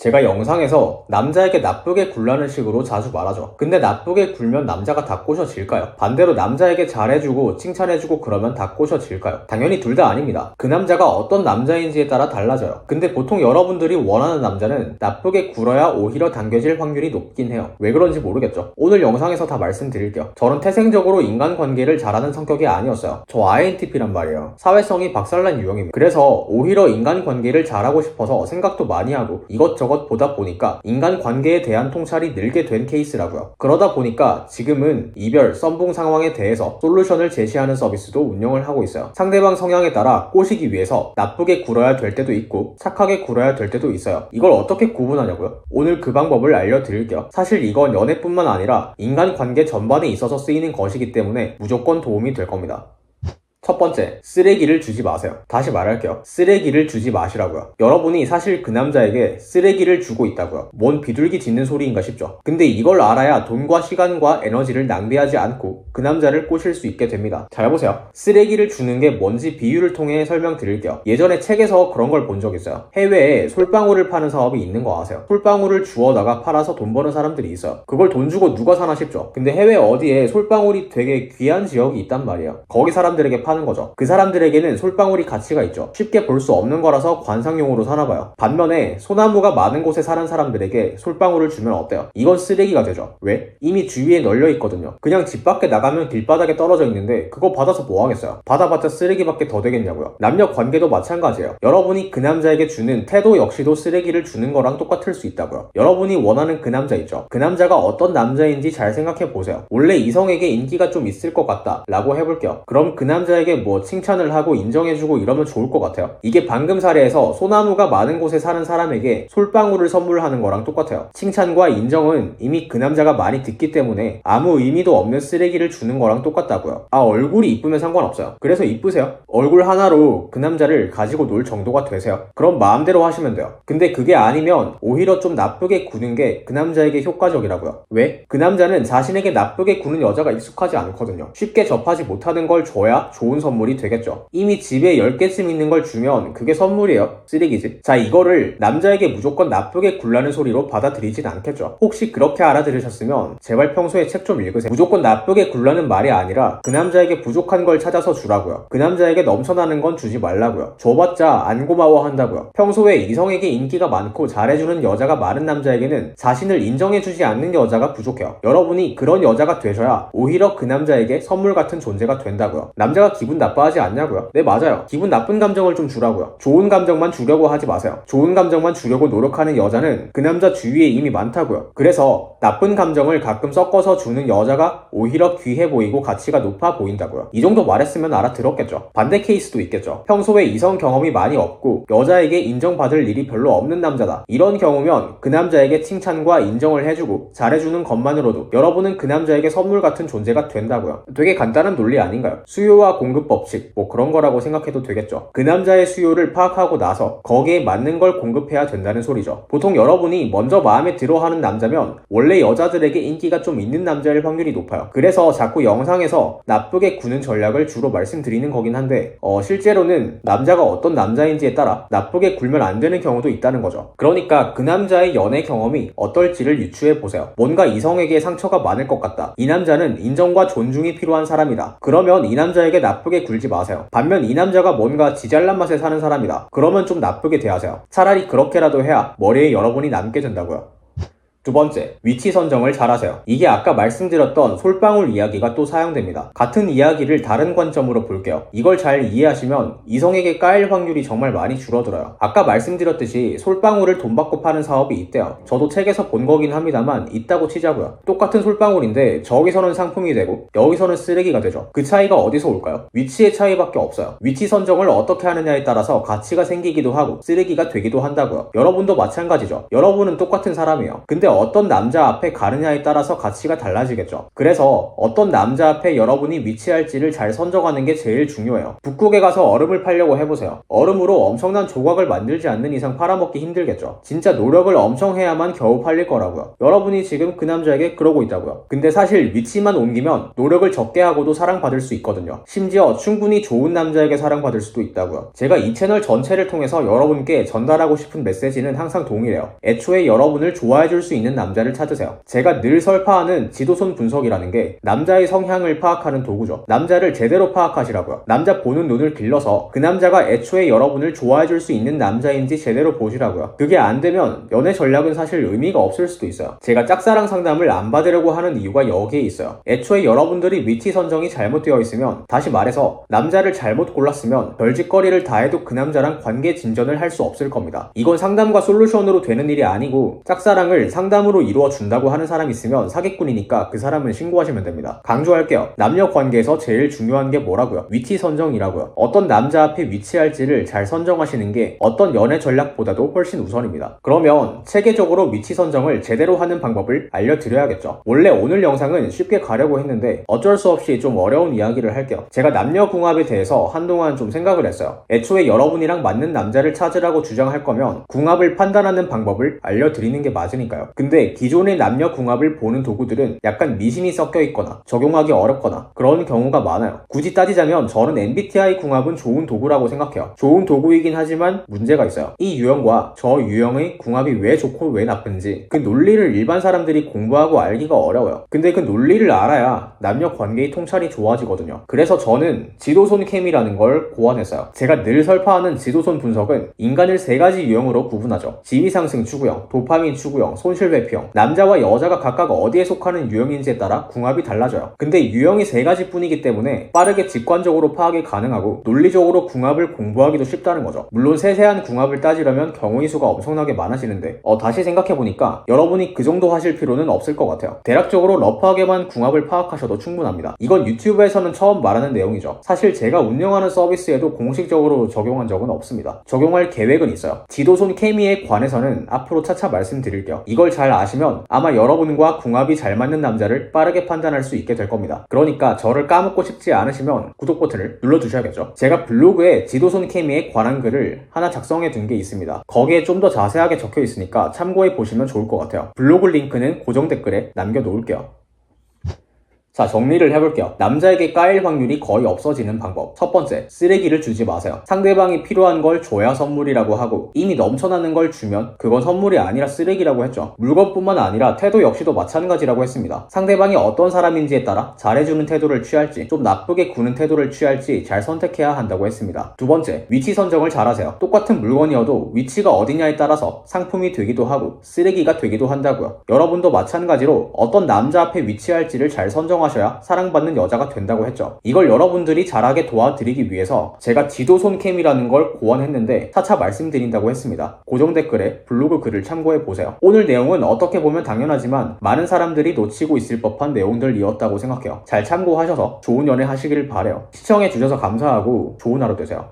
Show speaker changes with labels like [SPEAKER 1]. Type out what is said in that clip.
[SPEAKER 1] 제가 영상에서 남자에게 나쁘게 굴라는 식으로 자주 말하죠. 근데 나쁘게 굴면 남자가 다 꼬셔질까요? 반대로 남자에게 잘해주고 칭찬해주고 그러면 다 꼬셔질까요? 당연히 둘 다 아닙니다. 그 남자가 어떤 남자인지에 따라 달라져요. 근데 보통 여러분들이 원하는 남자는 나쁘게 굴어야 오히려 당겨질 확률이 높긴 해요. 왜 그런지 모르겠죠. 오늘 영상에서 다 말씀드릴게요. 저는 태생적으로 인간관계를 잘하는 성격이 아니었어요. 저 INTP란 말이에요. 사회성이 박살난 유형입니다. 그래서 오히려 인간관계를 잘하고 싶어서 생각도 많이 하고 이것저것 보다 보니까 인간관계에 대한 통찰이 늘게 된 케이스라고요. 그러다 보니까 지금은 이별, 썸붕 상황에 대해서 솔루션을 제시하는 서비스도 운영을 하고 있어요. 상대방 성향에 따라 꼬시기 위해서 나쁘게 굴어야 될 때도 있고 착하게 굴어야 될 때도 있어요. 이걸 어떻게 구분하냐고요? 오늘 그 방법을 알려드릴게요. 사실 이건 연애뿐만 아니라 인간관계 전반에 있어서 쓰이는 것이기 때문에 무조건 도움이 될 겁니다. 첫 번째, 쓰레기를 주지 마세요. 다시 말할게요. 쓰레기를 주지 마시라고요. 여러분이 사실 그 남자에게 쓰레기를 주고 있다고요. 뭔 비둘기 짖는 소리인가 싶죠. 근데 이걸 알아야 돈과 시간과 에너지를 낭비하지 않고 그 남자를 꼬실 수 있게 됩니다. 잘 보세요. 쓰레기를 주는 게 뭔지 비유를 통해 설명드릴게요. 예전에 책에서 그런 걸 본 적 있어요. 해외에 솔방울을 파는 사업이 있는 거 아세요? 솔방울을 주워다가 팔아서 돈 버는 사람들이 있어요. 그걸 돈 주고 누가 사나 싶죠. 근데 해외 어디에 솔방울이 되게 귀한 지역이 있단 말이에요. 거기 사람들에게 파는 거죠. 그 사람들에게는 솔방울이 가치가 있죠. 쉽게 볼 수 없는 거라서 관상용으로 사나봐요. 반면에 소나무가 많은 곳에 사는 사람들에게 솔방울을 주면 어때요? 이건 쓰레기가 되죠. 왜? 이미 주위에 널려 있거든요. 그냥 집 밖에 나가면 길바닥에 떨어져 있는데 그거 받아서 뭐 하겠어요? 받아봤자 쓰레기밖에 더 되겠냐고요. 남녀 관계도 마찬가지예요. 여러분이 그 남자에게 주는 태도 역시도 쓰레기를 주는 거랑 똑같을 수 있다고요. 여러분이 원하는 그 남자 있죠. 그 남자가 어떤 남자인지 잘 생각해 보세요. 원래 이성에게 인기가 좀 있을 것 같다 라고 해볼게요. 그럼 그 남자에게 뭐 칭찬을 하고 인정해주고 이러면 좋을 것 같아요. 이게 방금 사례에서 소나무가 많은 곳에 사는 사람에게 솔방울을 선물하는 거랑 똑같아요. 칭찬과 인정은 이미 그 남자가 많이 듣기 때문에 아무 의미도 없는 쓰레기를 주는 거랑 똑같다고요. 얼굴이 이쁘면 상관없어요. 그래서 이쁘세요. 얼굴 하나로 그 남자를 가지고 놀 정도가 되세요. 그럼 마음대로 하시면 돼요. 근데 그게 아니면 오히려 좀 나쁘게 구는 게 그 남자에게 효과적이라고요. 왜? 그 남자는 자신에게 나쁘게 구는 여자가 익숙하지 않거든요. 쉽게 접하지 못하는 걸 줘야 좋은 선물이 되겠죠. 이미 집에 10개쯤 있는 걸 주면 그게 선물이에요? 쓰레기지. 자, 이거를 남자에게 무조건 나쁘게 굴라는 소리로 받아들이진 않겠죠. 혹시 그렇게 알아들으셨으면 제발 평소에 책 좀 읽으세요. 무조건 나쁘게 굴라는 말이 아니라 그 남자에게 부족한 걸 찾아서 주라고요. 그 남자에게 넘쳐나는 건 주지 말라고요. 줘봤자 안 고마워한다고요. 평소에 이성에게 인기가 많고 잘해주는 여자가 많은 남자에게는 자신을 인정해주지 않는 여자가 부족해요. 여러분이 그런 여자가 되셔야 오히려 그 남자에게 선물 같은 존재가 된다고요. 남자가 기분 나빠하지 않냐고요? 네, 맞아요. 기분 나쁜 감정을 좀 주라고요. 좋은 감정만 주려고 하지 마세요. 좋은 감정만 주려고 노력하는 여자는 그 남자 주위에 이미 많다고요. 그래서 나쁜 감정을 가끔 섞어서 주는 여자가 오히려 귀해 보이고 가치가 높아 보인다고요. 이 정도 말했으면 알아들었겠죠. 반대 케이스도 있겠죠. 평소에 이성 경험이 많이 없고 여자에게 인정받을 일이 별로 없는 남자다. 이런 경우면 그 남자에게 칭찬과 인정을 해주고 잘해주는 것만으로도 여러분은 그 남자에게 선물 같은 존재가 된다고요. 되게 간단한 논리 아닌가요? 수요와 공급 법칙 뭐 그런 거라고 생각해도 되겠죠. 그 남자의 수요를 파악하고 나서 거기에 맞는 걸 공급해야 된다는 소리죠. 보통 여러분이 먼저 마음에 들어하는 남자면 원래 여자들에게 인기가 좀 있는 남자일 확률이 높아요. 그래서 자꾸 영상에서 나쁘게 구는 전략을 주로 말씀드리는 거긴 한데 실제로는 남자가 어떤 남자인지에 따라 나쁘게 굴면 안 되는 경우도 있다는 거죠. 그러니까 그 남자의 연애 경험이 어떨지를 유추해 보세요. 뭔가 이성에게 상처가 많을 것 같다. 이 남자는 인정과 존중이 필요한 사람이다. 그러면 이 남자에게 나쁘게 굴지 마세요. 반면 이 남자가 뭔가 지잘난 맛에 사는 사람이다. 그러면 좀 나쁘게 대하세요. 차라리 그렇게라도 해야 머리에 여러분이 남게 된다고요. 두 번째, 위치 선정을 잘하세요. 이게 아까 말씀드렸던 솔방울 이야기가 또 사용됩니다. 같은 이야기를 다른 관점으로 볼게요. 이걸 잘 이해하시면 이성에게 까일 확률이 정말 많이 줄어들어요. 아까 말씀드렸듯이 솔방울을 돈 받고 파는 사업이 있대요. 저도 책에서 본 거긴 합니다만 있다고 치자고요. 똑같은 솔방울인데 저기서는 상품이 되고 여기서는 쓰레기가 되죠. 그 차이가 어디서 올까요? 위치의 차이밖에 없어요. 위치 선정을 어떻게 하느냐에 따라서 가치가 생기기도 하고 쓰레기가 되기도 한다고요. 여러분도 마찬가지죠. 여러분은 똑같은 사람이에요. 근데 어떤 남자 앞에 가느냐에 따라서 가치가 달라지겠죠. 그래서 어떤 남자 앞에 여러분이 위치할지를 잘 선정하는 게 제일 중요해요. 북극에 가서 얼음을 팔려고 해보세요. 얼음으로 엄청난 조각을 만들지 않는 이상 팔아먹기 힘들겠죠. 진짜 노력을 엄청 해야만 겨우 팔릴 거라고요. 여러분이 지금 그 남자에게 그러고 있다고요. 근데 사실 위치만 옮기면 노력을 적게 하고도 사랑받을 수 있거든요. 심지어 충분히 좋은 남자에게 사랑받을 수도 있다고요. 제가 이 채널 전체를 통해서 여러분께 전달하고 싶은 메시지는 항상 동일해요. 애초에 여러분을 좋아해줄 수 있는 남자를 찾으세요. 제가 늘 설파하는 지도손 분석이라는 게 남자의 성향을 파악하는 도구죠. 남자를 제대로 파악하시라고요. 남자 보는 눈을 길러서 그 남자가 애초에 여러분을 좋아해줄 수 있는 남자인지 제대로 보시라고요. 그게 안 되면 연애 전략은 사실 의미가 없을 수도 있어요. 제가 짝사랑 상담을 안 받으려고 하는 이유가 여기에 있어요. 애초에 여러분들이 위치 선정이 잘못되어 있으면, 다시 말해서 남자를 잘못 골랐으면 별짓거리를 다 해도 그 남자랑 관계 진전을 할 수 없을 겁니다. 이건 상담과 솔루션으로 되는 일이 아니고 짝사랑을 상담으로 이루어 준다고 하는 사람 있으면 사기꾼이니까 그 사람은 신고하시면 됩니다. 강조할게요. 남녀 관계에서 제일 중요한 게 뭐라고요? 위치 선정이라고요. 어떤 남자 앞에 위치할지를 잘 선정하시는 게 어떤 연애 전략보다도 훨씬 우선입니다. 그러면 체계적으로 위치 선정을 제대로 하는 방법을 알려드려야겠죠. 원래 오늘 영상은 쉽게 가려고 했는데 어쩔 수 없이 좀 어려운 이야기를 할게요. 제가 남녀 궁합에 대해서 한동안 좀 생각을 했어요. 애초에 여러분이랑 맞는 남자를 찾으라고 주장할 거면 궁합을 판단하는 방법을 알려드리는 게 맞으니까요. 근데 기존의 남녀 궁합을 보는 도구들은 약간 미신이 섞여 있거나 적용하기 어렵거나 그런 경우가 많아요. 굳이 따지자면 저는 MBTI 궁합은 좋은 도구라고 생각해요. 좋은 도구이긴 하지만 문제가 있어요. 이 유형과 저 유형의 궁합이 왜 좋고 왜 나쁜지 그 논리를 일반 사람들이 공부하고 알기가 어려워요. 근데 그 논리를 알아야 남녀 관계의 통찰이 좋아지거든요. 그래서 저는 지도손 캠이라는 걸 고안했어요. 제가 늘 설파하는 지도손 분석은 인간을 3가지 유형으로 구분하죠. 지위상승 추구형, 도파민 추구형, 손실회피형. 남자와 여자가 각각 어디에 속하는 유형인지에 따라 궁합이 달라져요. 근데 유형이 3가지 뿐이기 때문에 빠르게 직관적으로 파악이 가능하고 논리적으로 궁합을 공부하기도 쉽다는 거죠. 물론 세세한 궁합을 따지려면 경우의 수가 엄청나게 많아지는데 다시 생각해보니까 여러분이 그 정도 하실 필요는 없을 것 같아요. 대략적으로 러프하게만 궁합을 파악하셔도 충분합니다. 이건 유튜브에서는 처음 말하는 내용이죠. 사실 제가 운영하는 서비스에도 공식적으로 적용한 적은 없습니다. 적용할 계획은 있어요. 지도손 케미에 관해서는 앞으로 차차 말씀드릴게요. 이걸 잘 아시면 아마 여러분과 궁합이 잘 맞는 남자를 빠르게 판단할 수 있게 될 겁니다. 그러니까 저를 까먹고 싶지 않으시면 구독 버튼을 눌러주셔야겠죠. 제가 블로그에 지도손 케미에 관한 글을 하나 작성해 둔 게 있습니다. 거기에 좀 더 자세하게 적혀 있으니까 참고해 보시면 좋을 것 같아요. 블로그 링크는 고정 댓글에 남겨놓을게요. 자, 정리를 해볼게요. 남자에게 까일 확률이 거의 없어지는 방법. 첫 번째, 쓰레기를 주지 마세요. 상대방이 필요한 걸 줘야 선물이라고 하고 이미 넘쳐나는 걸 주면 그건 선물이 아니라 쓰레기라고 했죠. 물건뿐만 아니라 태도 역시도 마찬가지라고 했습니다. 상대방이 어떤 사람인지에 따라 잘해주는 태도를 취할지 좀 나쁘게 구는 태도를 취할지 잘 선택해야 한다고 했습니다. 두 번째, 위치 선정을 잘하세요. 똑같은 물건이어도 위치가 어디냐에 따라서 상품이 되기도 하고 쓰레기가 되기도 한다고요. 여러분도 마찬가지로 어떤 남자 앞에 위치할지를 잘 선정하셔야 사랑받는 여자가 된다고 했죠. 이걸 여러분들이 잘하게 도와드리기 위해서 제가 지도손 캠이라는 걸 고안했는데 차차 말씀드린다고 했습니다. 고정 댓글에 블로그 글을 참고해 보세요. 오늘 내용은 어떻게 보면 당연하지만 많은 사람들이 놓치고 있을 법한 내용들이었다고 생각해요. 잘 참고하셔서 좋은 연애 하시길 바래요. 시청해 주셔서 감사하고 좋은 하루 되세요.